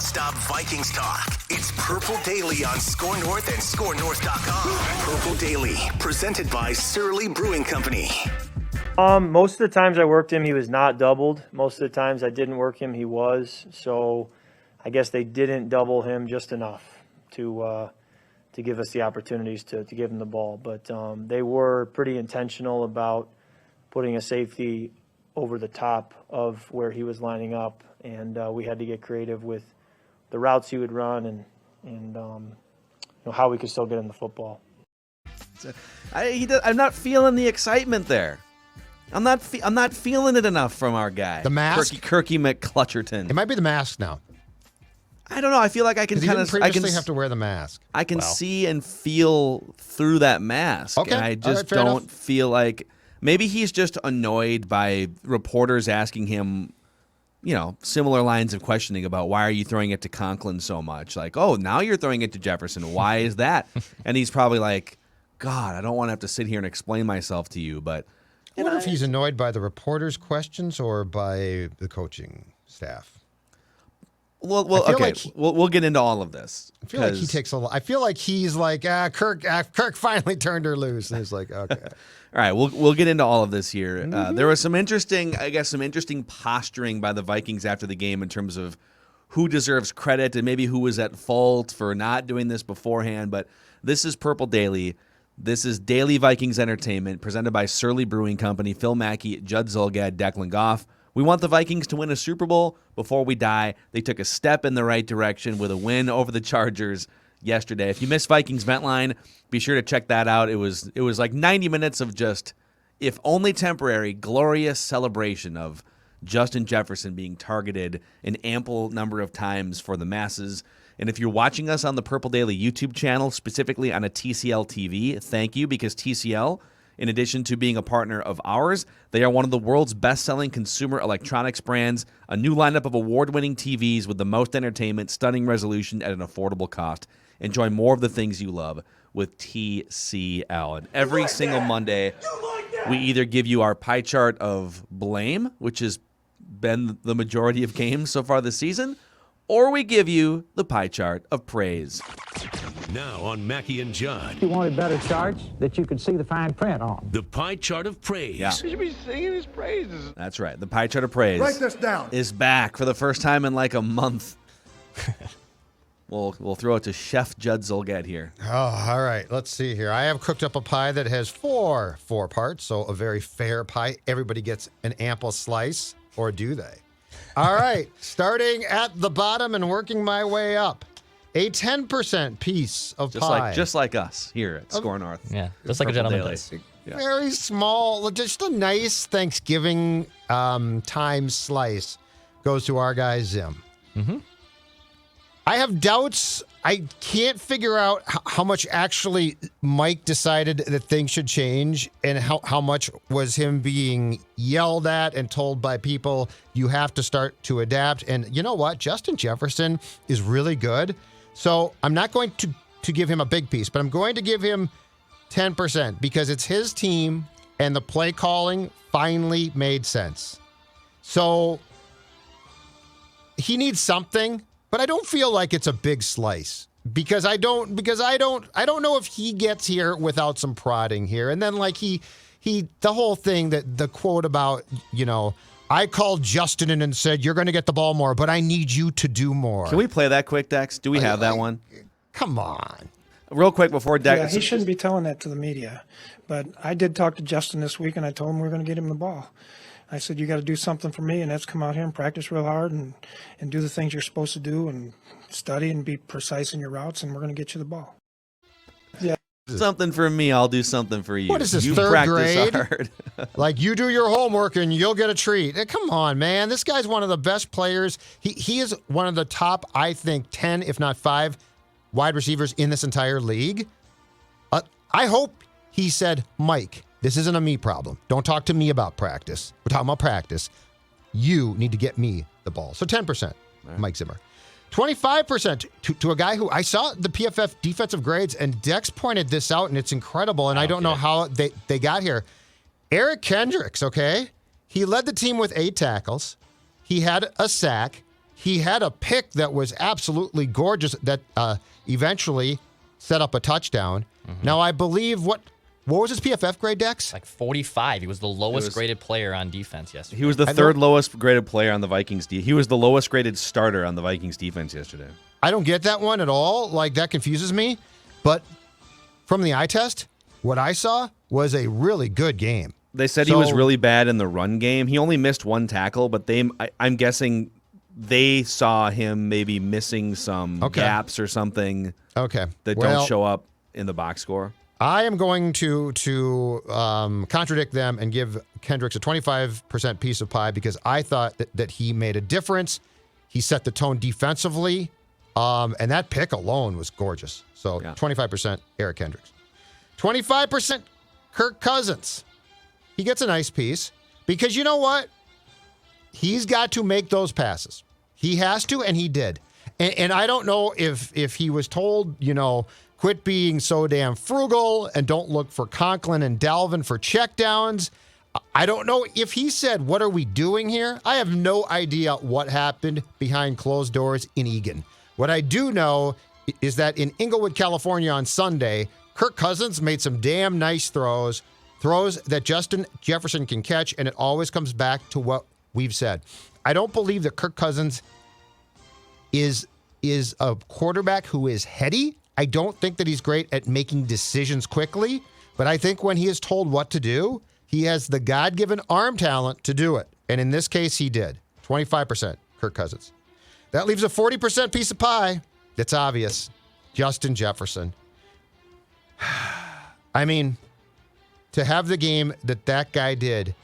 non-stop Vikings talk. It's Purple Daily on Score North and ScoreNorth.com. Purple Daily, presented by Surly Brewing Company. Most of the times I worked him, he was not doubled. Most of the times I didn't work him, he was. So I guess they didn't double him just enough to give us the opportunities to give him the ball. But they were pretty intentional about putting a safety over the top of where he was lining up, and we had to get creative with the routes he would run and how we could still get him the football. I'm not feeling the excitement there. I'm not feeling it enough from our guy. The mask? Kirky McClutcherton. It might be the mask now. I don't know. I feel like I can kind of. Previously have to wear the mask. I can see and feel through that mask. Okay. And I just All right, don't feel like maybe he's just annoyed by reporters asking him, similar lines of questioning about why are you throwing it to Conklin so much? Like, oh, now you're throwing it to Jefferson. Why is that? And he's probably like, God, I don't want to have to sit here and explain myself to you. But I wonder if he's annoyed by the reporters' questions or by the coaching staff. Well, okay. Like we'll get into all of this. I feel like he takes a lot. I feel like he's like, Kirk finally turned her loose, and he's like, okay. All right, we'll get into all of this here. There was some interesting posturing by the Vikings after the game in terms of who deserves credit and maybe who was at fault for not doing this beforehand. But this is Purple Daily. This is Daily Vikings Entertainment presented by Surly Brewing Company, Phil Mackey, Judd Zulgad, Declan Goff. We want the Vikings to win a Super Bowl before we die. They took a step in the right direction with a win over the Chargers yesterday. If you missed Vikings Vent Line, be sure to check that out. It was like 90 minutes of just, if only temporary, glorious celebration of Justin Jefferson being targeted an ample number of times for the masses. And if you're watching us on the Purple Daily YouTube channel, specifically on a TCL TV, thank you, because TCL, in addition to being a partner of ours, they are one of the world's best-selling consumer electronics brands, a new lineup of award-winning TVs with the most entertainment, stunning resolution at an affordable cost. Enjoy more of the things you love with TCL. And every single Monday, we either give you our pie chart of blame, which has been the majority of games so far this season, or we give you the pie chart of praise. Now on Mackey and Judd. You wanted better charts that you could see the fine print on. The pie chart of praise. Yeah. You should be singing his praises. That's right. The pie chart of praise. Write this down. Is back for the first time in like a month. We'll throw it to Chef Judd Zulgad here. Oh, all right. Let's see here. I have cooked up a pie that has four parts, so a very fair pie. Everybody gets an ample slice, or do they? All right. Starting at the bottom and working my way up. A 10% piece of pie. Just like us here at Score North. Yeah, just like a gentleman does. Yeah. Very small, just a nice Thanksgiving time slice goes to our guy Zim. Mm-hmm. I have doubts. I can't figure out how much actually Mike decided that things should change and how much was him being yelled at and told by people, you have to start to adapt. And you know what? Justin Jefferson is really good. So I'm not going to give him a big piece, but I'm going to give him 10% because it's his team and the play calling finally made sense. So he needs something, but I don't feel like it's a big slice because I don't know if he gets here without some prodding here. And then like he the whole thing, that the quote about, I called Justin in and said, you're going to get the ball more, but I need you to do more. Can we play that quick, Dex? Do we have that one? Come on. Real quick before Dex. Yeah, he shouldn't be telling that to the media. But I did talk to Justin this week, and I told him we were going to get him the ball. I said, you got to do something for me, and that's come out here and practice real hard and do the things you're supposed to do and study and be precise in your routes, and we're going to get you the ball. Yeah. Something for me, I'll do something for you. What is this, you third grade? Hard. Like, you do your homework and you'll get a treat. Come on, man. This guy's one of the best players. He is one of the top, I think, 10, if not 5, wide receivers in this entire league. I hope he said, Mike, this isn't a me problem. Don't talk to me about practice. We're talking about practice. You need to get me the ball. So 10%, right. Mike Zimmer. 25% to a guy who I saw the PFF defensive grades, and Dex pointed this out, and it's incredible, and I don't know how they got here. Eric Kendricks, okay? He led the team with 8 tackles. He had a sack. he had a pick that was absolutely gorgeous that eventually set up a touchdown. Now, I believe, what was his PFF grade, Dex? Like 45. He was the lowest graded player on defense yesterday. He was the third lowest graded player on the Vikings. He was the lowest graded starter on the Vikings defense yesterday. I don't get that one at all. Like, that confuses me. But from the eye test, what I saw was a really good game. They said he was really bad in the run game. He only missed one tackle, but I'm guessing they saw him maybe missing some gaps or something that don't show up in the box score. I am going to contradict them and give Kendricks a 25% piece of pie because I thought that he made a difference. He set the tone defensively, and that pick alone was gorgeous. So 25% Eric Kendricks. 25% Kirk Cousins. He gets a nice piece because you know what? He's got to make those passes. He has to, and he did. And I don't know if he was told, quit being so damn frugal and don't look for Conklin and Dalvin for checkdowns. I don't know if he said, what are we doing here? I have no idea what happened behind closed doors in Eagan. What I do know is that in Inglewood, California on Sunday, Kirk Cousins made some damn nice throws that Justin Jefferson can catch, and it always comes back to what we've said. I don't believe that Kirk Cousins is a quarterback who is heady. I don't think that he's great at making decisions quickly, but I think when he is told what to do, he has the God-given arm talent to do it. And in this case, he did. 25% Kirk Cousins. That leaves a 40% piece of pie. That's obvious. Justin Jefferson. I mean, to have the game that guy did,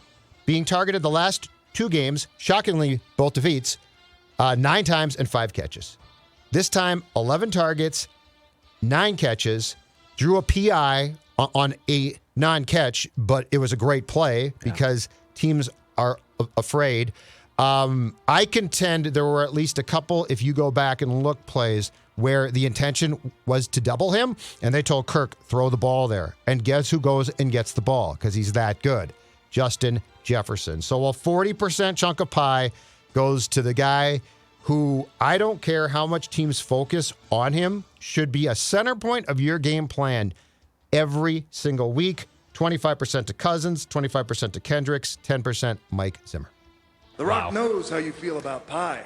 being targeted the last 2 games, shockingly, both defeats, 9 times and 5 catches. This time, 11 targets, 9 catches, drew a PI on a non-catch, but it was a great play because teams are afraid. I contend there were at least a couple, if you go back and look, plays where the intention was to double him, and they told Kirk, throw the ball there. And guess who goes and gets the ball because he's that good? Justin Jefferson. So a 40% chunk of pie goes to the guy who, I don't care how much teams focus on him, should be a center point of your game plan every single week. 25% to Cousins, 25% to Kendricks, 10% Mike Zimmer. The Rock knows how you feel about pie.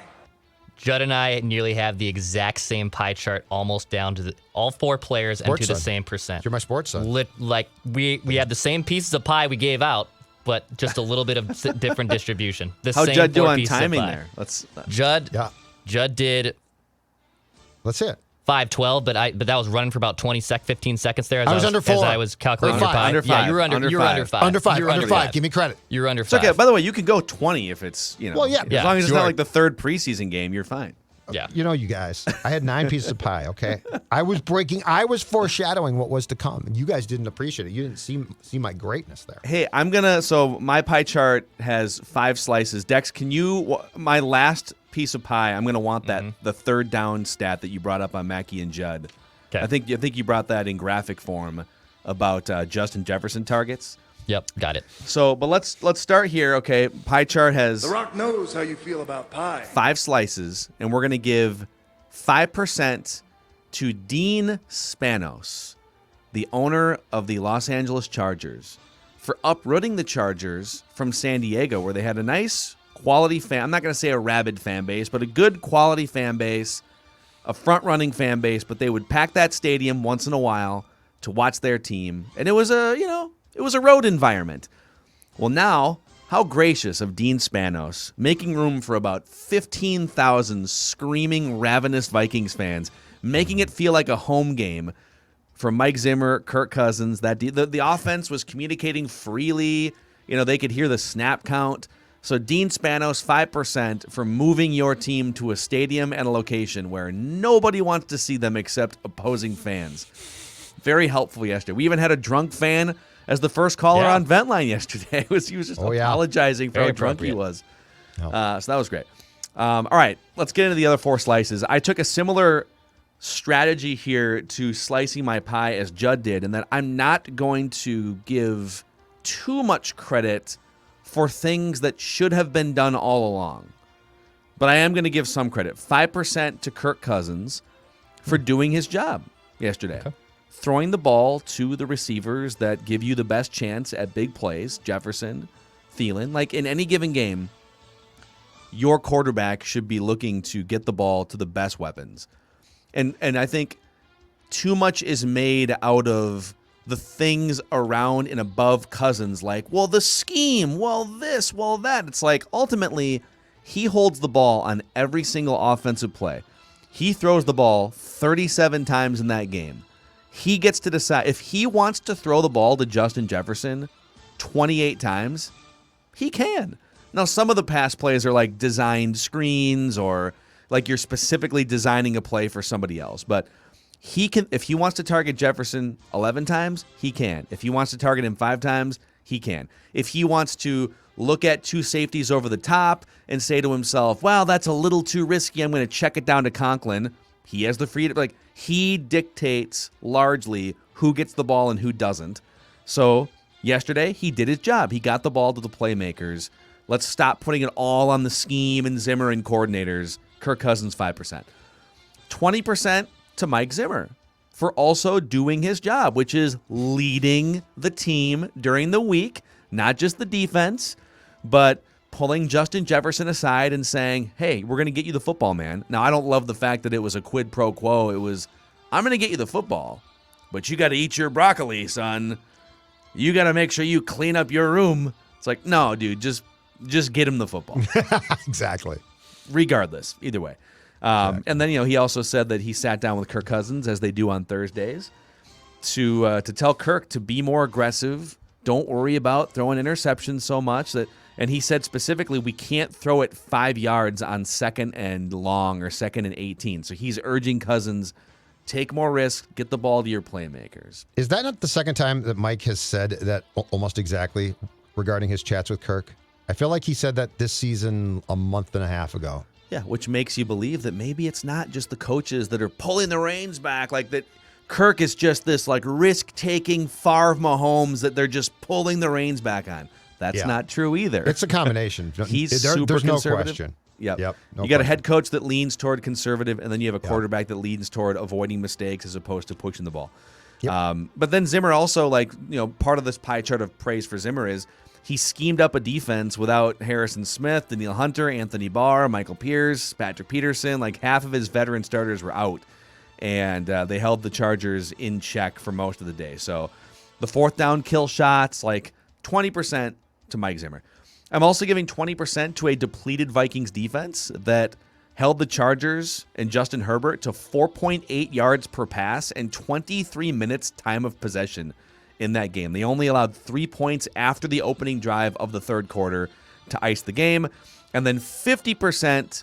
Judd and I nearly have the exact same pie chart, almost down to all 4 players and to the same percent. You're my sports son. We had the same pieces of pie we gave out, but just a little bit of different distribution. How'd same Judd do 4 on pieces of timing pie. there? Judd did. Let's see it. 5:12, but that was running for about 15 seconds there. I was under 4. As I was calculating your pie. Under 5. Yeah, you were under 5. Under 5. Give me credit. You're under It's 5. okay. By the way, you can go 20 if it's, Well, yeah. as long as it's not like the 3rd preseason game, you're fine. Yeah. You guys, I had 9 pieces of pie, okay? I was foreshadowing what was to come, and you guys didn't appreciate it. You didn't see my greatness there. Hey, so my pie chart has 5 slices. Dex, my last piece of pie, I'm going to want that, the 3rd down stat that you brought up on Mackie and Judd. Okay. I think you brought that in graphic form about Justin Jefferson targets. Yep, got it. So, but let's start here, okay? Pie chart has The Rock knows how you feel about pie. 5 slices, and we're going to give 5% to Dean Spanos, the owner of the Los Angeles Chargers, for uprooting the Chargers from San Diego, where they had a nice quality I'm not going to say a rabid fan base, but a good quality fan base, a front-running fan base, but they would pack that stadium once in a while to watch their team, and it was a road environment. Well, now, how gracious of Dean Spanos, making room for about 15,000 screaming, ravenous Vikings fans, making it feel like a home game for Mike Zimmer, Kirk Cousins. The offense was communicating freely. They could hear the snap count. So Dean Spanos, 5% for moving your team to a stadium and a location where nobody wants to see them except opposing fans. Very helpful yesterday. We even had a drunk fan as the first caller on Ventline yesterday. He was just apologizing for how drunk he was. So that was great. All right, let's get into the other 4 slices. I took a similar strategy here to slicing my pie as Judd did, and that I'm not going to give too much credit for things that should have been done all along. But I am going to give some credit. 5% to Kirk Cousins for doing his job yesterday. Okay. Throwing the ball to the receivers that give you the best chance at big plays, Jefferson, Thielen. Like in any given game, your quarterback should be looking to get the ball to the best weapons. And I think too much is made out of the things around and above Cousins, like, well, the scheme, well, this, well, that. It's like, ultimately, he holds the ball on every single offensive play. He throws the ball 37 times in that game. He gets to decide. If he wants to throw the ball to Justin Jefferson 28 times, he can. Now, some of the pass plays are like designed screens or like you're specifically designing a play for somebody else. But he can, if he wants to target Jefferson 11 times, he can. If he wants to target him 5 times, he can. If he wants to look at 2 safeties over the top and say to himself, wow, that's a little too risky, I'm going to check it down to Conklin, he has the freedom. Like, he dictates largely who gets the ball and who doesn't. So yesterday, he did his job. He got the ball to the playmakers. Let's stop putting it all on the scheme and Zimmer and coordinators. Kirk Cousins, 5%. 20% to Mike Zimmer for also doing his job, which is leading the team during the week, not just the defense, but pulling Justin Jefferson aside and saying, hey, we're going to get you the football, man. Now, I don't love the fact that it was a quid pro quo. It was, I'm going to get you the football, but you got to eat your broccoli, son. You got to make sure you clean up your room. It's like, no, dude, just get him the football. Exactly. Regardless, either way. And then, he also said that he sat down with Kirk Cousins, as they do on Thursdays, to tell Kirk to be more aggressive. Don't worry about throwing interceptions so much. And he said specifically, we can't throw it 5 yards on 2nd and long or 2nd and 18. So he's urging Cousins, take more risk, get the ball to your playmakers. Is that not the second time that Mike has said that almost exactly regarding his chats with Kirk? I feel like he said that this season a month and a half ago. Yeah, which makes you believe that maybe it's not just the coaches that are pulling the reins back, like that Kirk is just this like risk-taking Favre Mahomes that they're just pulling the reins back on. That's not true either. It's a combination. He's super there's conservative. No question. Yep. No you got a head coach that leans toward conservative, and then you have a quarterback that leans toward avoiding mistakes as opposed to pushing the ball. Yep. But then Zimmer also, part of this pie chart of praise for Zimmer is he schemed up a defense without Harrison Smith, Danielle Hunter, Anthony Barr, Michael Pierce, Patrick Peterson. Like half of his veteran starters were out, and they held the Chargers in check for most of the day. So the 4th down kill shots, like 20% to Mike Zimmer. I'm also giving 20% to a depleted Vikings defense that held the Chargers and Justin Herbert to 4.8 yards per pass and 23 minutes time of possession in that game. They only allowed 3 points after the opening drive of the 3rd quarter to ice the game. And then 50%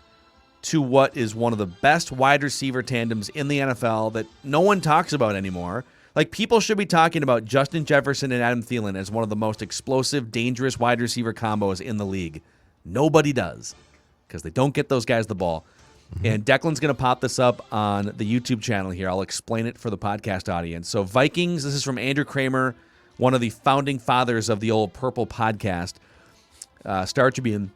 to what is one of the best wide receiver tandems in the NFL that no one talks about anymore. Like, people should be talking about Justin Jefferson and Adam Thielen as one of the most explosive, dangerous wide receiver combos in the league. Nobody does because they don't get those guys the ball. And Declan's going to pop this up on the YouTube channel here. I'll explain it for the podcast audience. So Vikings, this is from Andrew Kramer, one of the founding fathers of the old Purple podcast, Star Tribune.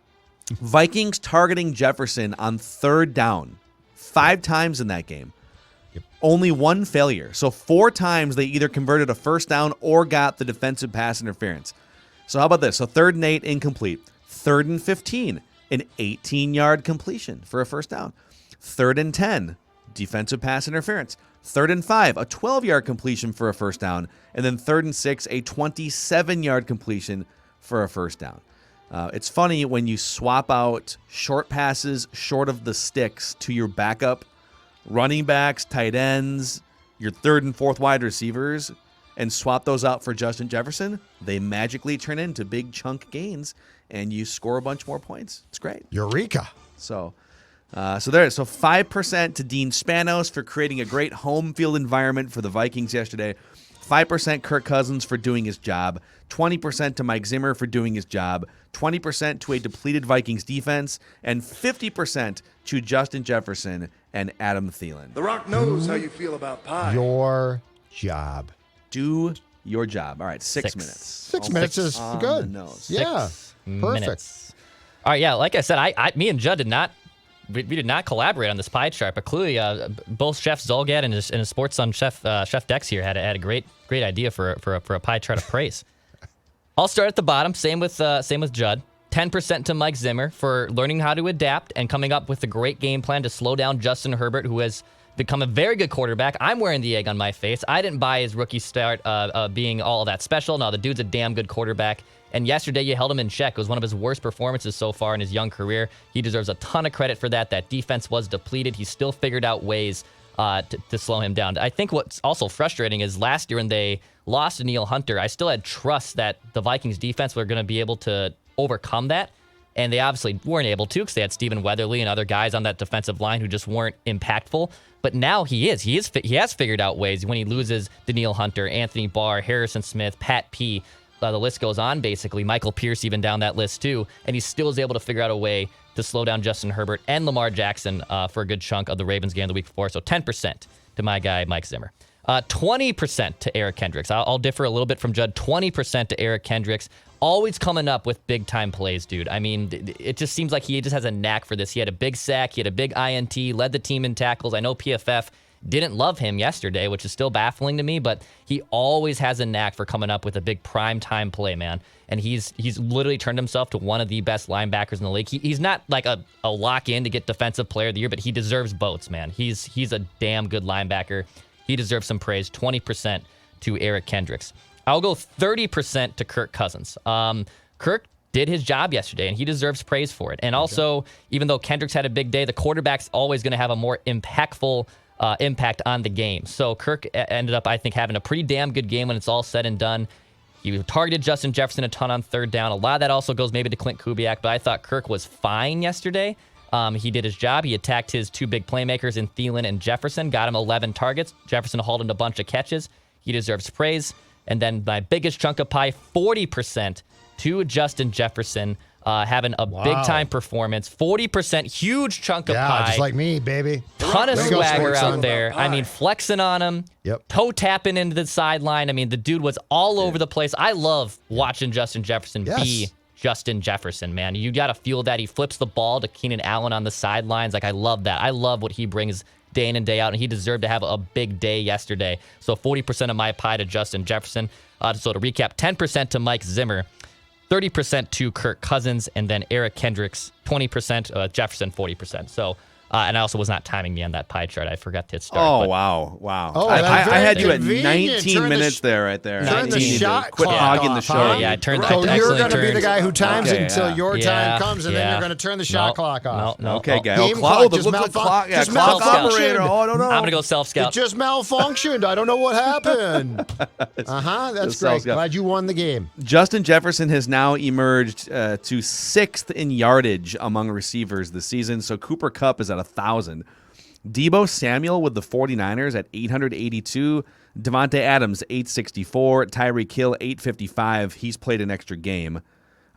Vikings targeting Jefferson on 3rd down 5 times in that game. Yep. Only 1 failure. So 4 times they either converted a 1st down or got the defensive pass interference. So how about this? So 3rd and 8, incomplete. 3rd and 15. An 18-yard completion for a 1st down. 3rd and 10, defensive pass interference. 3rd and 5, a 12-yard completion for a 1st down. And then 3rd and 6, a 27-yard completion for a 1st down. It's funny when you swap out short passes short of the sticks to your backup running backs, tight ends, your 3rd and 4th wide receivers, and swap those out for Justin Jefferson, they magically turn into big chunk gains, and you score a bunch more points. It's great. Eureka. So there. So 5% to Dean Spanos for creating a great home field environment for the Vikings yesterday. 5% Kirk Cousins for doing his job. 20% to Mike Zimmer for doing his job. 20% to a depleted Vikings defense. And 50% to Justin Jefferson and Adam Thielen. The Rock knows how you feel about pie. Your job. Do your job. All right, 6 minutes. 6 minutes is good. The nose. Yeah, perfect. Minutes. All right, yeah, like I said, me and Judd did not we did not collaborate on this pie chart, but clearly both Chef Zolgad and his sports son Chef Dex here had a great idea for a pie chart of praise. I'll start at the bottom. Same with Judd. 10% to Mike Zimmer for learning how to adapt and coming up with a great game plan to slow down Justin Herbert, who has become a very good quarterback. I'm wearing the egg on my face. I didn't buy his rookie start being all that special. No, the dude's a damn good quarterback. And yesterday you held him in check. It was one of his worst performances so far in his young career. He deserves a ton of credit for that. That defense was depleted. He still figured out ways to slow him down. I think what's also frustrating is last year when they lost to Neil Hunter, I still had trust that the Vikings defense were going to be able to overcome that. And they obviously weren't able to because they had Stephen Weatherly and other guys on that defensive line who just weren't impactful. But now he has figured out ways when he loses Daniil Hunter, Anthony Barr, Harrison Smith, Pat P. The list goes on, basically. Michael Pierce even down that list, too. And he still is able to figure out a way to slow down Justin Herbert and Lamar Jackson for a good chunk of the Ravens game the week before. So 10% to my guy, Mike Zimmer. 20% to Eric Kendricks. I'll differ a little bit from Judd. 20% to Eric Kendricks. Always coming up with big-time plays, dude. I mean, it just seems like he just has a knack for this. He had a big sack. He had a big INT, led the team in tackles. I know PFF didn't love him yesterday, which is still baffling to me, but he always has a knack for coming up with a big prime-time play, man. And he's literally turned himself to one of the best linebackers in the league. He's not like a lock-in to get Defensive Player of the Year, but he deserves votes, man. He's a damn good linebacker. He deserves some praise. 20% to Eric Kendricks. I'll go 30% to Kirk Cousins. Kirk did his job yesterday, and he deserves praise for it. And also, even though Kendricks had a big day, the quarterback's always going to have a more impactful impact on the game. So Kirk ended up, I think, having a pretty damn good game when it's all said and done. He targeted Justin Jefferson a ton on third down. A lot of that also goes maybe to Clint Kubiak, but I thought Kirk was fine yesterday. He did his job. He attacked his two big playmakers in Thielen and Jefferson, got him 11 targets. Jefferson hauled in a bunch of catches. He deserves praise. And then my biggest chunk of pie, 40% to Justin Jefferson, having a big-time performance. 40%, huge chunk of pie. Just like me, baby. Ton of swagger out there. I mean, flexing on him, toe tapping into the sideline. I mean, the dude was all over the place. I love watching Justin Jefferson be Justin Jefferson, man. You got to feel that. He flips the ball to Keenan Allen on the sidelines. Like, I love that. I love what he brings day in and day out, and he deserved to have a big day yesterday. So 40% of my pie to Justin Jefferson. So to recap, 10% to Mike Zimmer, 30% to Kirk Cousins, and then Eric Kendricks, 20%, Jefferson, 40%. So, and I also was not timing me on that pie chart. I forgot to hit start. Oh, wow. Oh, I had you at convenient. 19 minutes there, right there. Turn the shot quit clock hogging the off, show. huh? Yeah, I turned. So I you're going to be turned- the guy who times Okay, until your yeah, time comes, and then you're going to turn the shot clock off. No. Okay, guy. Game Clock. clock The just look clock. Yeah, just clock malfunctioned. operator. Oh, I don't know. I'm going to go self-scout. It just malfunctioned. I don't know what happened. That's great. Glad you won the game. Justin Jefferson has now emerged to 6th in yardage among receivers this season. So Cooper Kupp is at 1,000. Deebo Samuel with the 49ers at 882. Devontae Adams, 864. Tyreek Hill, 855. He's played an extra game.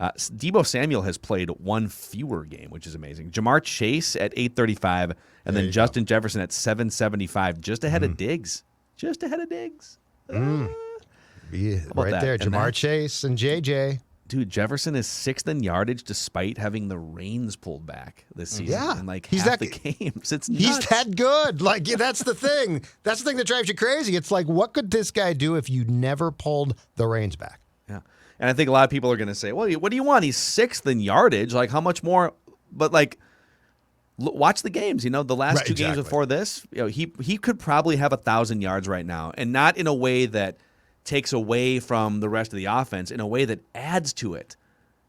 Deebo Samuel has played one fewer game, which is amazing. Jamar Chase at 835. And then Justin Jefferson at 775, just ahead of Diggs. Just ahead of Diggs. Right that? there, And Jamar that- Chase and JJ. Dude, Jefferson is 6th in yardage despite having the reins pulled back this season. Yeah. In like He's half that- the games. It's He's nuts. that good. Like, that's the thing. That's the thing that drives you crazy. It's like, what could this guy do if you never pulled the reins back? Yeah. And I think a lot of people are going to say, well, what do you want? He's 6th in yardage. Like, how much more? But, like, watch the games. You know, the last two games before this, you know, he could probably have 1,000 yards right now. And not in a way that takes away from the rest of the offense, in a way that adds to it.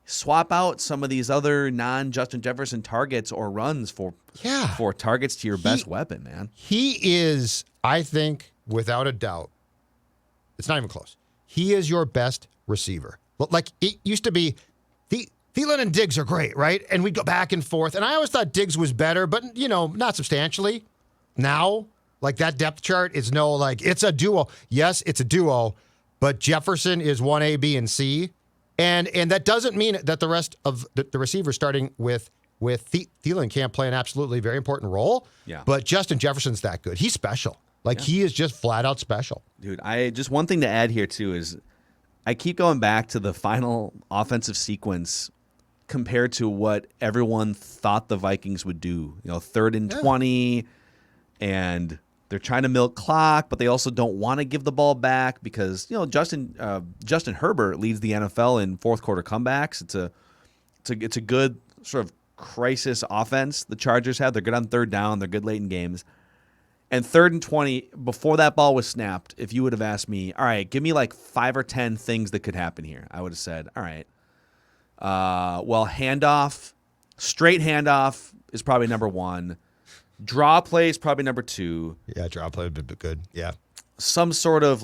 Swap out some of these other non-Justin Jefferson targets or runs for targets to your best weapon, man. He is, I think, without a doubt, it's not even close. He is your best receiver. Like, it used to be, Thielen and Diggs are great, right? And we'd go back and forth. And I always thought Diggs was better, but, you know, not substantially. Now, like, that depth chart is it's a duo. Yes, it's a duo, but Jefferson is 1A, B, and C. And that doesn't mean that the rest of the receivers, starting with Thielen, can't play an absolutely very important role. Yeah. But Justin Jefferson's that good. He's special. Like, he is just flat out special. Dude, just one thing to add here, too, is I keep going back to the final offensive sequence compared to what everyone thought the Vikings would do. 3rd and 20, and they're trying to milk clock, but they also don't want to give the ball back because Justin Herbert leads the NFL in fourth quarter comebacks. It's a good sort of crisis offense the Chargers have. They're good on third down. They're good late in games. And 3rd and 20, before that ball was snapped, if you would have asked me, all right, give me like 5 or 10 things that could happen here, I would have said, all right, handoff, straight handoff is probably number 1. Draw play is probably number 2. Yeah, draw play would be good. Yeah. Some sort of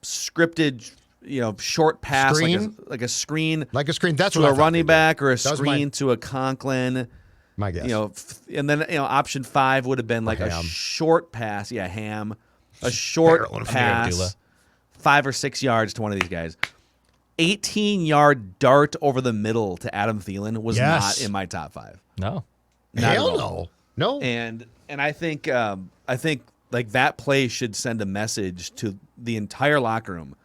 scripted, short pass, Screen? like a screen. Like a screen. That's to what a running back or a That was screen to a Conklin. My guess. And then option 5 would have been like a short pass. Yeah, Ham. A short pass, 5 or 6 yards to one of these guys. 18-yard dart over the middle to Adam Thielen was not in my top 5. No. Hell no. And I think like that play should send a message to the entire locker room.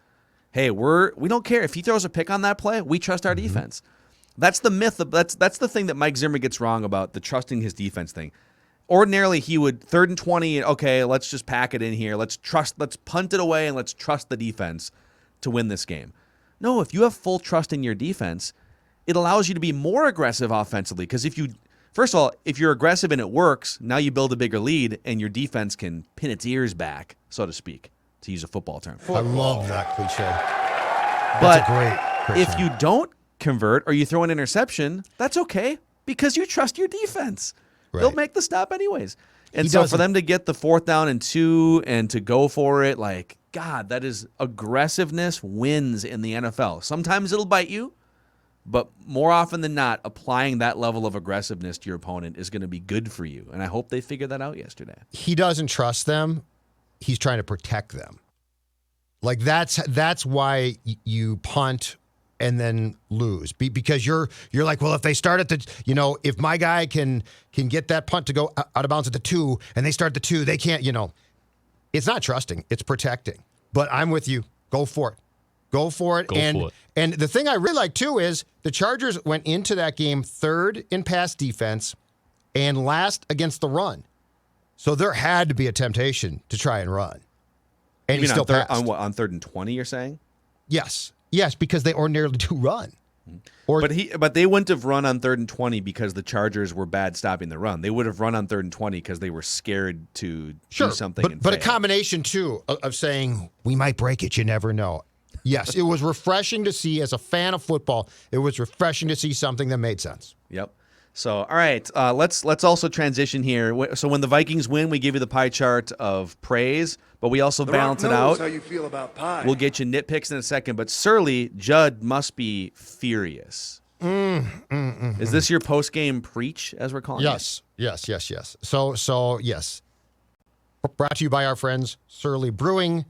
Hey, we don't care if he throws a pick on that play. We trust our defense. That's the myth. That's the thing that Mike Zimmer gets wrong about the trusting his defense thing. Ordinarily, he would 3rd and 20. Okay, let's just pack it in here. Let's punt it away and let's trust the defense to win this game. No, if you have full trust in your defense, it allows you to be more aggressive offensively. Because first of all, if you're aggressive and it works, now you build a bigger lead and your defense can pin its ears back, so to speak, to use a football term. I love that cliche. But That's a great if you don't convert or you throw an interception, that's okay because you trust your defense. Right. They'll make the stop anyways. And so for them to get the 4th down and 2 and to go for it, like, God, that is aggressiveness wins in the NFL. Sometimes it'll bite you, but more often than not, applying that level of aggressiveness to your opponent is going to be good for you. And I hope they figured that out yesterday. He doesn't trust them. He's trying to protect them. Like that's why you punt and then lose because you're like, well, if they start at the, if my guy can get that punt to go out of bounds at the 2 and they start the 2, they can't, it's not trusting, it's protecting. But I'm with you. Go for it. Go for it. And the thing I really like too is the Chargers went into that game 3rd in pass defense and last against the run. So there had to be a temptation to try and run. And he still passed. On 3rd and 20, you're saying? Yes, because they ordinarily do run. But they wouldn't have run on 3rd and 20 because the Chargers were bad stopping the run. They would have run on 3rd and 20 because they were scared to do something. But a combination too of saying we might break it. You never know. Yes, it was refreshing to see as a fan of football. It was refreshing to see something that made sense. Yep. So, all right, let's also transition here. So when the Vikings win, we give you the pie chart of praise, but we also balance it out. How you feel about pie. We'll get you nitpicks in a second, but Surly, Judd must be furious. Is this your post-game preach, as we're calling it? Yes. So yes. Brought to you by our friends, Surly Brewing.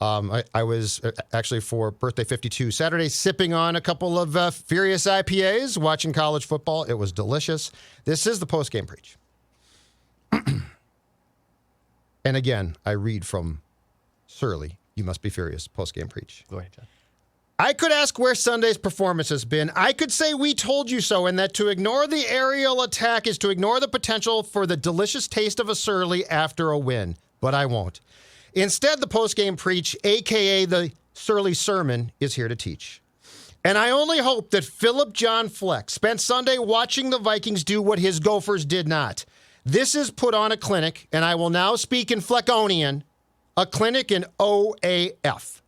I was actually for Birthday 52 Saturday sipping on a couple of Furious IPAs, watching college football. It was delicious. This is the post-game preach. And again, I read from Surly, you must be furious, post-game preach. Go ahead, John. I could ask where Sunday's performance has been. I could say we told you so, and that to ignore the aerial attack is to ignore the potential for the delicious taste of a Surly after a win. But I won't. Instead, the post-game preach, a.k.a. the Surly Sermon, is here to teach. And I only hope that Philip John Fleck spent Sunday watching the Vikings do what his Gophers did not. This is put on a clinic, and I will now speak in Fleckonian, a clinic in OAF,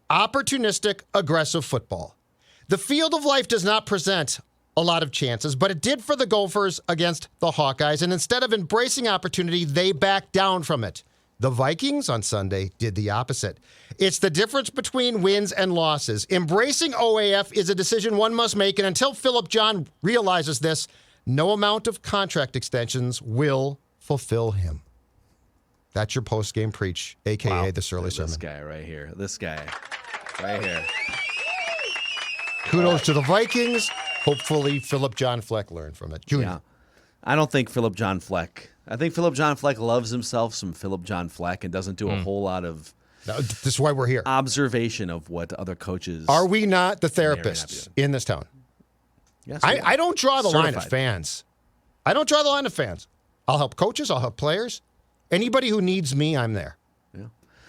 opportunistic, aggressive football. The field of life does not present a lot of chances, but it did for the Gophers against the Hawkeyes, and instead of embracing opportunity, they backed down from it. The Vikings on Sunday did the opposite. It's the difference between wins and losses. Embracing OAF is a decision one must make, and until Philip John realizes this, no amount of contract extensions will fulfill him. That's your post-game preach, a.k.a. the Surly Sermon. This guy right here. This guy right here. Kudos to the Vikings. Hopefully, Philip John Fleck learned from it. Junior. Yeah. I don't think Philip John Fleck. I think Philip John Fleck loves himself some Philip John Fleck and doesn't do a whole lot of This is why we're here. observation of what other coaches Are we not the may or may not be therapists doing. in this town? Yes, we are. I don't draw the line of Certified. fans. I don't draw the line of fans. I'll help coaches. I'll help players. Anybody who needs me, I'm there. Yeah.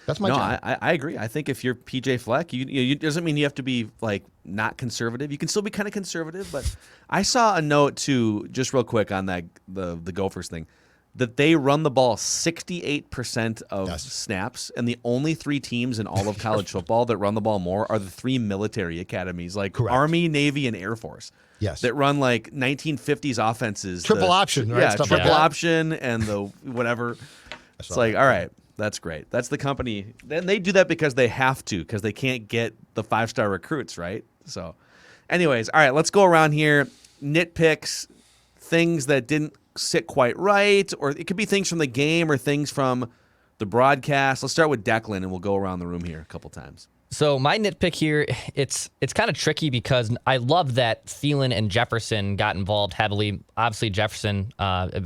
That's my No, job. I agree. I think if you're PJ Fleck, you doesn't mean you have to be like not conservative. You can still be kind of conservative, but I saw a note too, just real quick on that the Gophers thing, that they run the ball 68% of snaps, and the only 3 teams in all of college football that run the ball more are the 3 military academies, like Correct. Army, Navy, and Air Force. Yes. That run like 1950s offenses. Triple option, right? Yeah, Stuff like triple that. option and the whatever. It's like, all right, that's great. That's the company. Then they do that because they have to, because they can't get the 5-star recruits, right? So, anyways, all right, let's go around here. Nitpicks, things that didn't sit quite right, or it could be things from the game or things from the broadcast. Let's start with Declan, and we'll go around the room here a couple times. So my nitpick here, it's kind of tricky because I love that Thielen and Jefferson got involved heavily. Obviously Jefferson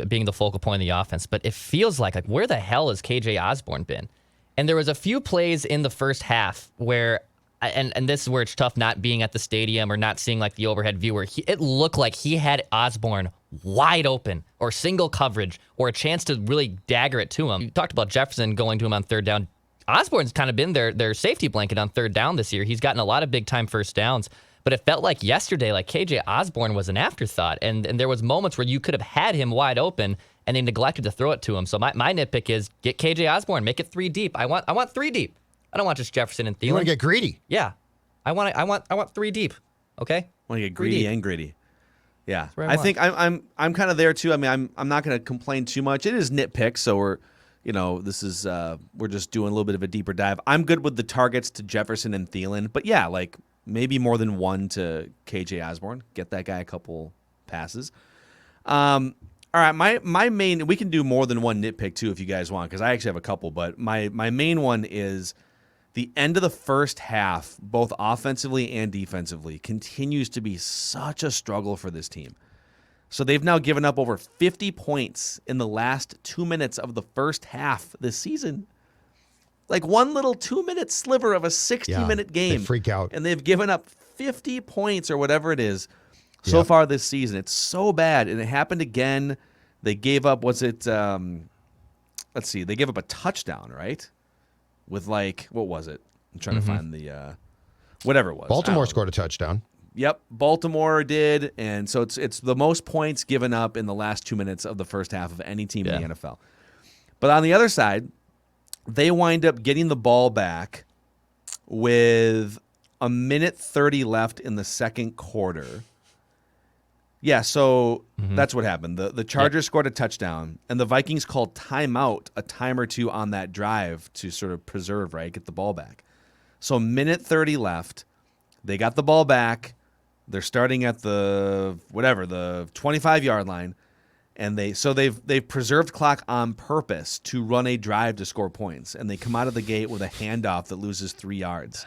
being the focal point of the offense, but it feels like where the hell has KJ Osborn been? And there was a few plays in the first half where, and this is where it's tough not being at the stadium or not seeing like the overhead view, where it looked like he had Osborn wide open or single coverage or a chance to really dagger it to him. You talked about Jefferson going to him on third down. Osborn's kind of been their safety blanket on third down this year. He's gotten a lot of big-time first downs, but it felt like yesterday, like KJ Osborn was an afterthought, and there was moments where you could have had him wide open, and they neglected to throw it to him. So my nitpick is get KJ Osborn, make it 3 deep. I want 3 deep. I don't want just Jefferson and Thielen. You want to get greedy? Yeah, I want 3 deep. Okay, I want to get greedy and gritty. Yeah, where I I think I'm kind of there too. I mean, I'm not going to complain too much. It is nitpicks, so we're. This is we're just doing a little bit of a deeper dive. I'm good with the targets to Jefferson and Thielen, but yeah, like maybe more than one to KJ Osborn. Get that guy a couple passes. All right, my main. We can do more than one nitpick too if you guys want, because I actually have a couple. But my main one is the end of the first half, both offensively and defensively, continues to be such a struggle for this team. So they've now given up over 50 points in the last 2 minutes of the first half this season. Like one little 2-minute sliver of a 60-minute game. They freak out. And they've given up 50 points or whatever it is so far this season. It's so bad. And it happened again. They gave up, let's see, they gave up a touchdown, right? With like, what was it? I'm trying to find the, whatever it was. Baltimore scored a touchdown. Yep, Baltimore did, and so it's the most points given up in the last 2 minutes of the first half of any team in the NFL. But on the other side, they wind up getting the ball back with 1:30 left in the second quarter. Yeah, so that's what happened. The Chargers scored a touchdown, and the Vikings called timeout a time or two on that drive to sort of preserve, right, get the ball back. So 1:30 left. They got the ball back. They're starting at the 25-yard line, and they've preserved clock on purpose to run a drive to score points, and they come out of the gate with a handoff that loses 3 yards,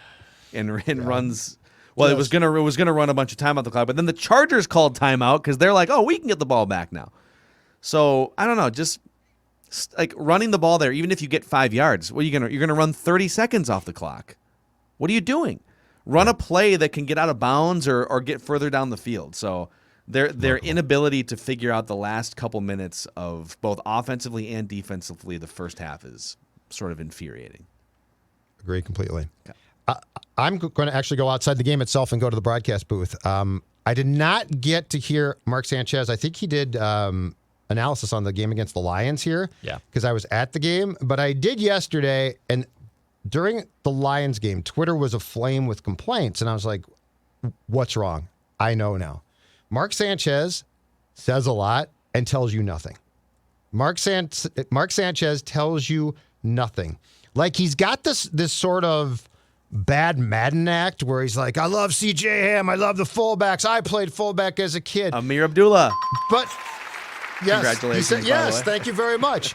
and runs. Well, it was gonna run a bunch of time off the clock, but then the Chargers called timeout because they're like, oh, we can get the ball back now. So I don't know, just like running the ball there, even if you get 5 yards, you're gonna run 30 seconds off the clock. What are you doing? Run a play that can get out of bounds or get further down the field. So their inability to figure out the last couple minutes of both offensively and defensively the first half is sort of infuriating. Agree completely. Okay. I'm going to actually go outside the game itself and go to the broadcast booth. I did not get to hear Mark Sanchez. I think he did analysis on the game against the Lions here. Yeah. Because I was at the game. But I did yesterday, and during the Lions game, Twitter was aflame with complaints, and I was like, what's wrong? I know now. Mark Sanchez says a lot and tells you nothing. Mark Sanchez tells you nothing. Like he's got this sort of bad Madden act where he's like, I love C.J. Ham. I love the fullbacks. I played fullback as a kid. Amir Abdullah. But yes, congratulations. He said, yes, thank you very much.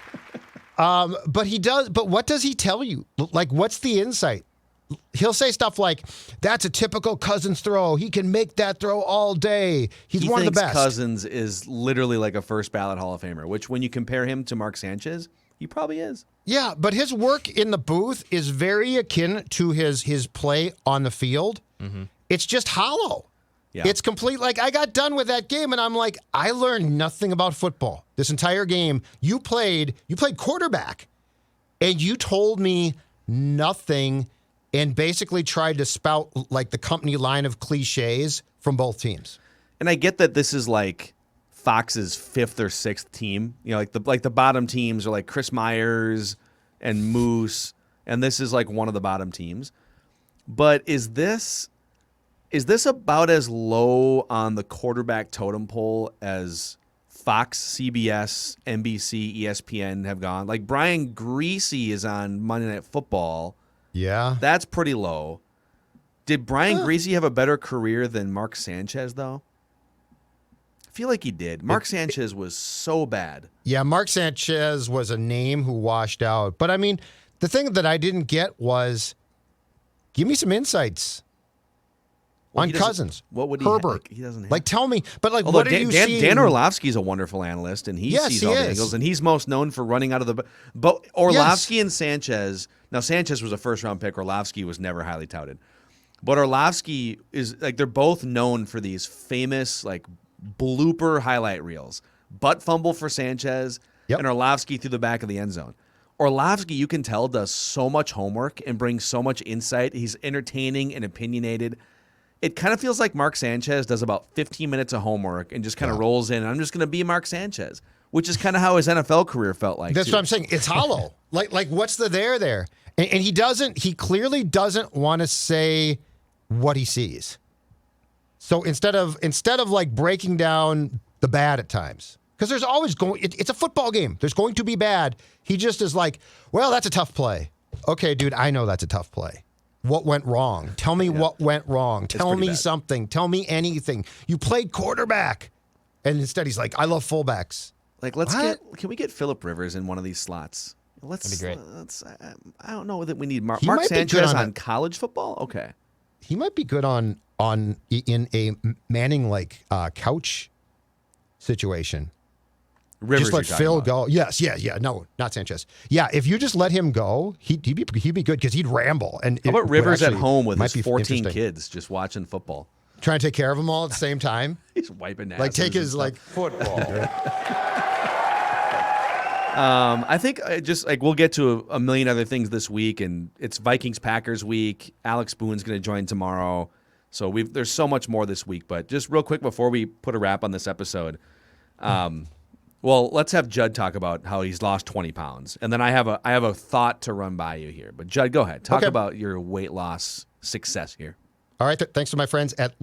But he does. But what does he tell you? Like, what's the insight? He'll say stuff like, "That's a typical Cousins throw. He can make that throw all day. He's one of the best." Cousins is literally like a first ballot Hall of Famer. Which, when you compare him to Mark Sanchez, He probably is. Yeah, but his work in the booth is very akin to his play on the field. It's just hollow. Yeah. It's complete. Like, I got done with that game, and I'm like, I learned nothing about football this entire game. You played quarterback, and you told me nothing and basically tried to spout like the company line of cliches from both teams. And I get that this is like Fox's 5th or 6th team. You know, like the bottom teams are like Chris Myers and Moose, and this is like one of the bottom teams. But is this about as low on the quarterback totem pole as Fox, CBS, NBC, ESPN have gone? Like Brian Griese is on Monday Night Football. Yeah. That's pretty low. Did Brian Griese have a better career than Mark Sanchez, though? I feel like he did. Mark Sanchez was so bad. Yeah, Mark Sanchez was a name who washed out. But, I mean, the thing that I didn't get was, give me some insights on Cousins. What would he Herbert. He doesn't have. Like, tell me. But, like, Although what are you seeing? Dan Orlovsky's a wonderful analyst, and he sees all the angles, and he's most known for running out of the. But Orlovsky and Sanchez. Now, Sanchez was a first-round pick. Orlovsky was never highly touted. But Orlovsky is like, they're both known for these famous like blooper highlight reels. Butt fumble for Sanchez, and Orlovsky through the back of the end zone. Orlovsky, you can tell, does so much homework and brings so much insight. He's entertaining and opinionated. It kind of feels like Mark Sanchez does about 15 minutes of homework and just kind of rolls in. I'm just going to be Mark Sanchez, which is kind of how his NFL career felt like. That's what I'm saying. It's hollow. like what's the there? And he clearly doesn't want to say what he sees. So instead of like breaking down the bad at times, because there's always it's a football game. There's going to be bad. He just is like, well, that's a tough play. Okay, dude, I know that's a tough play. What went wrong? Tell me what went wrong. Tell me something. Tell me anything. You played quarterback. And instead he's like, I love fullbacks. Like, can we get Phillip Rivers in one of these slots? That'd be great. I don't know that we need Mark Sanchez on college football. Okay. He might be good in a Manning like couch situation. Rivers, just let Phil go. Yes, yeah. No, not Sanchez. Yeah, if you just let him go, he'd be good because he'd ramble. And how about Rivers at home with his 14 kids just watching football, trying to take care of them all at the same time? He's wiping asses. Like take his football. I think just like we'll get to a million other things this week, and it's Vikings-Packers week. Alex Boone's going to join tomorrow, so there's so much more this week. But just real quick before we put a wrap on this episode, well, let's have Judd talk about how he's lost 20 pounds, and then I have a thought to run by you here. But Judd, go ahead, talk about your weight loss success here. All right, thanks to my friends at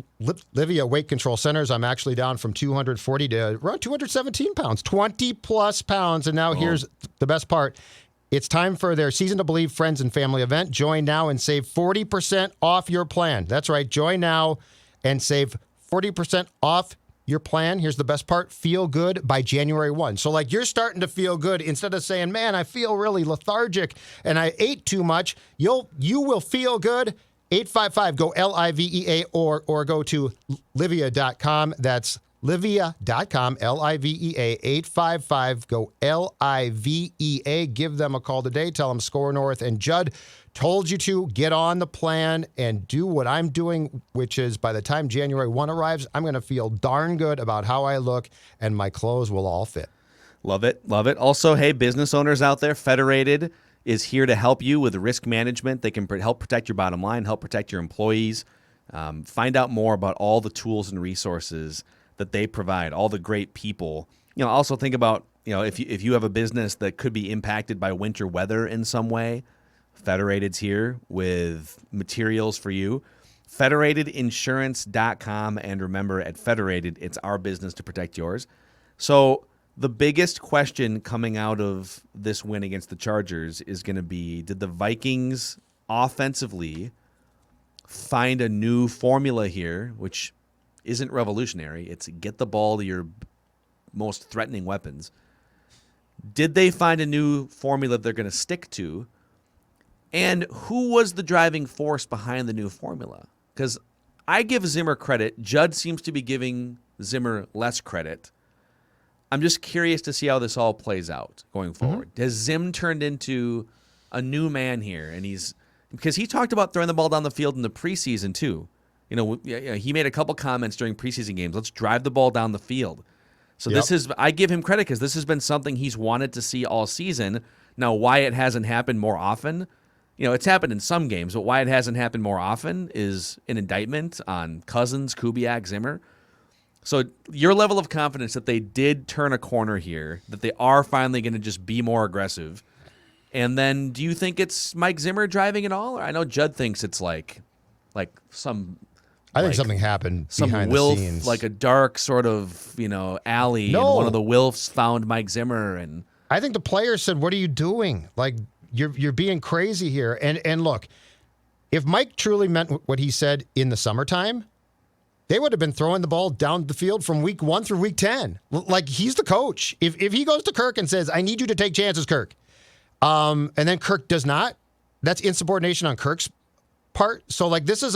Livia Weight Control Centers, I'm actually down from 240 to around 217 pounds, 20-plus pounds. And now here's the best part. It's time for their Season to Believe Friends and Family event. Join now and save 40% off your plan. That's right. Join now and save 40% off your plan. Here's the best part. Feel good by January 1. So, like, you're starting to feel good. Instead of saying, man, I feel really lethargic and I ate too much, you will feel good. 855, go LIVEA or go to livia.com. That's livia.com, LIVEA, 855, go LIVEA. Give them a call today. Tell them Score North and Judd told you to. Get on the plan and do what I'm doing, which is by the time January 1 arrives, I'm going to feel darn good about how I look and my clothes will all fit. Love it. Love it. Also, hey, business owners out there, Federated is here to help you with risk management. They can help protect your bottom line, help protect your employees. Find out more about all the tools and resources that they provide, all the great people. You know, also think about, you know, if you have a business that could be impacted by winter weather in some way, Federated's here with materials for you. Federatedinsurance.com, and remember, at Federated, it's our business to protect yours. So the biggest question coming out of this win against the Chargers is going to be, did the Vikings offensively find a new formula here, which isn't revolutionary? It's get the ball to your most threatening weapons. Did they find a new formula they're going to stick to? And who was the driving force behind the new formula? Because I give Zimmer credit. Judd seems to be giving Zimmer less credit. I'm just curious to see how this all plays out going forward. Has Zim turned into a new man here? And because he talked about throwing the ball down the field in the preseason too. He made a couple comments during preseason games. Let's drive the ball down the field. So I give him credit because this has been something he's wanted to see all season. Now, why it hasn't happened more often, it's happened in some games, but why it hasn't happened more often is an indictment on Cousins, Kubiak, Zimmer. So your level of confidence that they did turn a corner here, that they are finally going to just be more aggressive. And then do you think it's Mike Zimmer driving it all? Or I know Judd thinks it's like some... I think something happened behind the scenes. Like a dark sort of, alley. No. And one of the Wilfs found Mike Zimmer. And I think the players said, what are you doing? Like, you're being crazy here. And look, if Mike truly meant what he said in the summertime, they would have been throwing the ball down the field from week 1 through week 10. Like, he's the coach. If he goes to Kirk and says, I need you to take chances, Kirk, and then Kirk does not, that's insubordination on Kirk's part. So, like, this is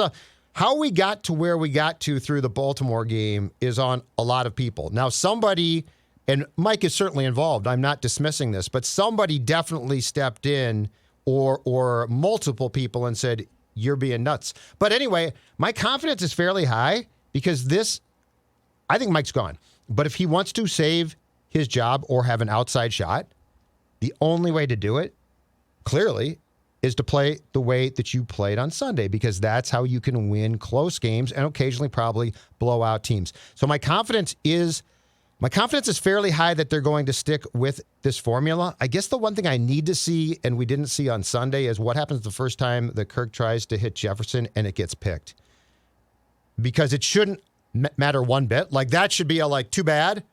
how we got to where we got to through the Baltimore game is on a lot of people. Now, somebody, and Mike is certainly involved, I'm not dismissing this, but somebody definitely stepped in or multiple people and said, you're being nuts. But anyway, my confidence is fairly high because I think Mike's gone. But if he wants to save his job or have an outside shot, the only way to do it, clearly, is to play the way that you played on Sunday, because that's how you can win close games and occasionally probably blow out teams. So my confidence is fairly high that they're going to stick with this formula. I guess the one thing I need to see, and we didn't see on Sunday, is what happens the first time that Kirk tries to hit Jefferson and it gets picked. Because it shouldn't matter one bit. Like, that should be too bad.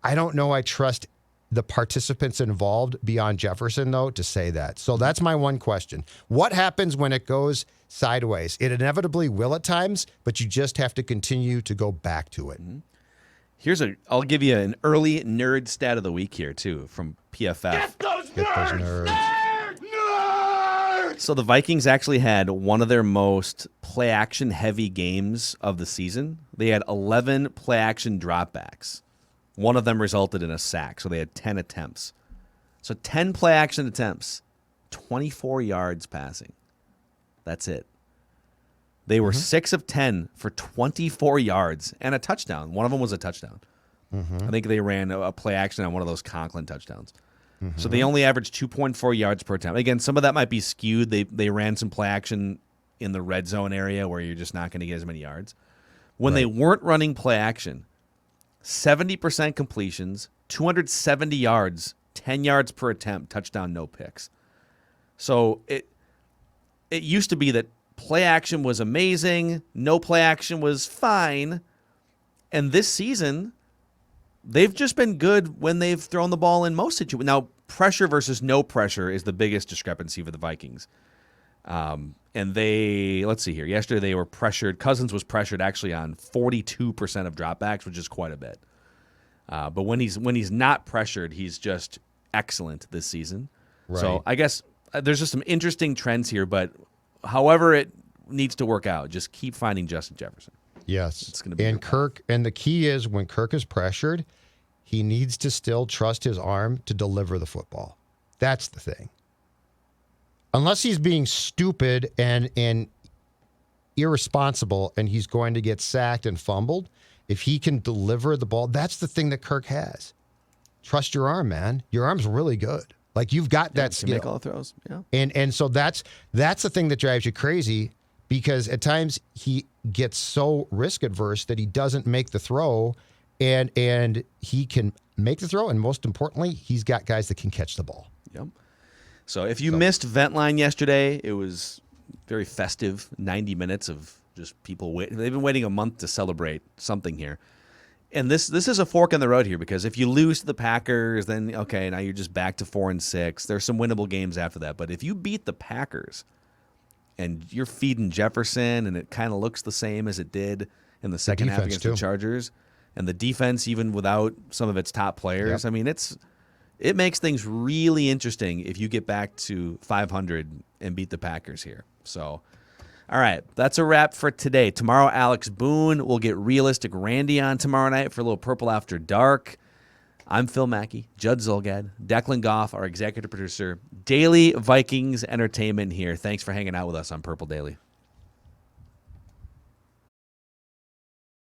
I don't know I trust the participants involved beyond Jefferson, though, to say that. So that's my one question. What happens when it goes sideways? It inevitably will at times, but you just have to continue to go back to it. I'll give you an early nerd stat of the week here, too, from PFF. Get those nerds! Nerds! So the Vikings actually had one of their most play-action heavy games of the season. They had 11 play-action dropbacks. One of them resulted in a sack, so they had 10 attempts. So 10 play-action attempts, 24 yards passing. That's it. They were 6 of 10 for 24 yards and a touchdown. One of them was a touchdown. I think they ran a play-action on one of those Conklin touchdowns. So they only averaged 2.4 yards per attempt. Again, some of that might be skewed. They ran some play-action in the red zone area where you're just not going to get as many yards. When they weren't running play-action, 70% completions, 270 yards, 10 yards per attempt, touchdown, no picks. So it used to be that play action was amazing, no play action was fine, and this season they've just been good when they've thrown the ball in most situations. Now, pressure versus no pressure is the biggest discrepancy for the Vikings. And let's see here. Yesterday they were pressured. Cousins was pressured actually on 42% of dropbacks, which is quite a bit. But when he's not pressured, he's just excellent this season. Right. So I guess there's just some interesting trends here, but however it needs to work out, just keep finding Justin Jefferson. Yes. It's going to be and Kirk, and the key is when Kirk is pressured, he needs to still trust his arm to deliver the football. That's the thing. Unless he's being stupid and irresponsible and he's going to get sacked and fumbled, if he can deliver the ball, that's the thing that Kirk has. Trust your arm, man. Your arm's really good. Like, you've got that skill. Make all the throws. Yeah. And so that's the thing that drives you crazy, because at times he gets so risk adverse that he doesn't make the throw, and he can make the throw, and most importantly, he's got guys that can catch the ball. Yep. So if you missed Ventline yesterday, it was very festive, 90 minutes of just people waiting. They've been waiting a month to celebrate something here. And this is a fork in the road here, because if you lose to the Packers, then, okay, now you're just back to 4-6. There's some winnable games after that. But if you beat the Packers and you're feeding Jefferson and it kind of looks the same as it did in the second half against the Chargers, and the defense, even without some of its top players, I mean, it makes things really interesting if you get back to 500 and beat the Packers here. So, all right, that's a wrap for today. Tomorrow, Alex Boone will get Realistic Randy on tomorrow night for a little Purple After Dark. I'm Phil Mackey, Judd Zolgad, Declan Goff, our executive producer. Daily Vikings entertainment here. Thanks for hanging out with us on Purple Daily.